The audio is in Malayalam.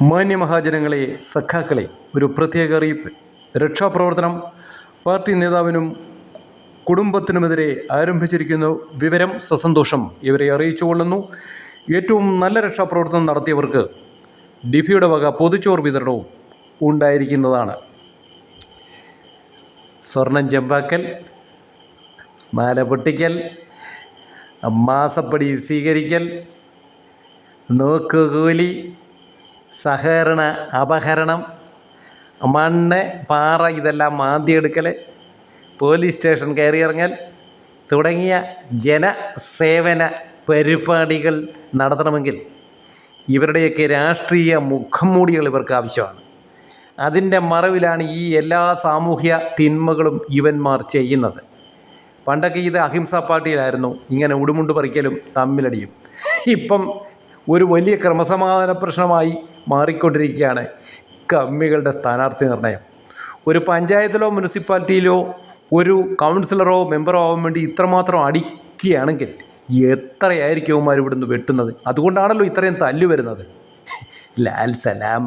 മാന്യമഹാജനങ്ങളെ, സഖാക്കളെ, ഒരു പ്രത്യേക അറിയിപ്പ്. രക്ഷാപ്രവർത്തനം പാർട്ടി നേതാവിനും കുടുംബത്തിനുമെതിരെ ആരംഭിച്ചിരിക്കുന്ന വിവരം സസന്തോഷം ഇവരെ അറിയിച്ചുകൊള്ളുന്നു. ഏറ്റവും നല്ല രക്ഷാപ്രവർത്തനം നടത്തിയവർക്ക് ഡിഫിയുടെ വക പൊതിച്ചോറ് വിതരണവും ഉണ്ടായിരിക്കുന്നതാണ്. സ്വർണം ചെമ്പാക്കൽ, മാല പൊട്ടിക്കൽ, മാസപ്പടി സ്വീകരിക്കൽ, നോക്കുകൂലി, സഹകരണ അപഹരണം, മണ്ണ് പാറ ഇതെല്ലാം മാന്തിയെടുക്കൽ, പോലീസ് സ്റ്റേഷൻ കയറിയിറങ്ങൽ തുടങ്ങിയ ജനസേവന പരിപാടികൾ നടത്തണമെങ്കിൽ ഇവരുടെയൊക്കെ രാഷ്ട്രീയ മുഖംമൂടികൾ ഇവർക്ക് ആവശ്യമാണ്. അതിൻ്റെ മറവിലാണ് ഈ എല്ലാ സാമൂഹ്യ തിന്മകളും ഇവന്മാർ ചെയ്യുന്നത്. പണ്ടൊക്കെ ഇത് അഹിംസാ പാർട്ടിയിലായിരുന്നു ഇങ്ങനെ ഉടുമുണ്ട് പറിക്കലും തമ്മിലടിയും. ഇപ്പം ഒരു വലിയ ക്രമസമാധാന പ്രശ്നമായി മാറിക്കൊണ്ടിരിക്കുകയാണ് കമ്മികളുടെ സ്ഥാനാർത്ഥി നിർണയം. ഒരു പഞ്ചായത്തിലോ മുനിസിപ്പാലിറ്റിയിലോ ഒരു കൗൺസിലറോ മെമ്പറോ ആവാൻ വേണ്ടി ഇത്രമാത്രം അടിക്കുകയാണെങ്കിൽ എത്രയായിരിക്കും അവന്മാർ ഇവിടുന്ന് വെട്ടുന്നത്? അതുകൊണ്ടാണല്ലോ ഇത്രയും തല്ലു വരുന്നത്. ലാൽ സലാമ.